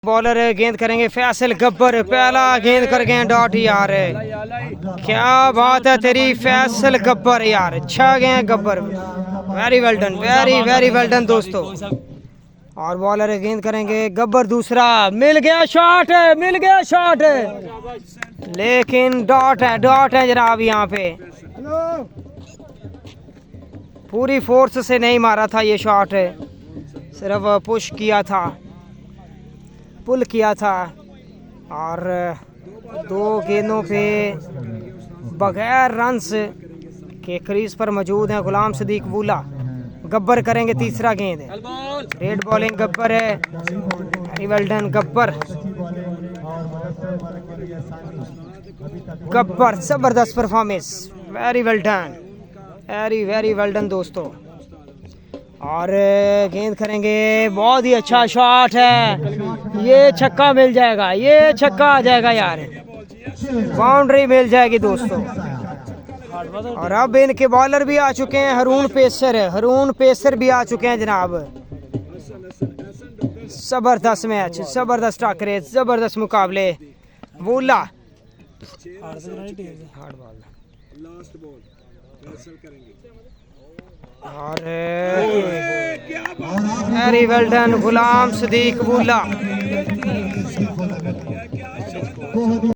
Bowler गेंद करेंगे फैसल गब्बर, पहला गेंद कर गए डॉट यार, क्या बात है तेरी फैसल गब्बर यार, अच्छा गए Gabbar, very well done, very well done दोस्तों। और बॉलर गेंद करेंगे गब्बर, दूसरा मिल गया शॉट, लेकिन डॉट है जनाब, यहाँ पे पूरी फोर्स से नहीं मारा था ये शॉट, सिर्फ पुश किया था, पुल किया था। और 2 गेंदों पे बगैर रन्स के क्रीज पर मौजूद हैं गुलाम सदीक वूला। गब्बर करेंगे तीसरा गेंद, रेड बॉलिंग गब्बर है, वेरी वेल डन गब्बर, जबरदस्त परफॉर्मेंस, वेरी वेल डन दोस्तों। और गेंद करेंगे, बहुत ही अच्छा शॉट है, ये छक्का मिल जाएगा, ये छक्का आ जाएगा यार, बाउंड्री मिल जाएगी दोस्तों। और अब इनके बॉलर भी आ चुके हैं, हरून पेसर भी आ चुके हैं जनाब। जबरदस्त मैच, जबरदस्त टक्करे, जबरदस्त मुकाबले। वूला और वेरी वेल डन गुलाम सदीक वूला।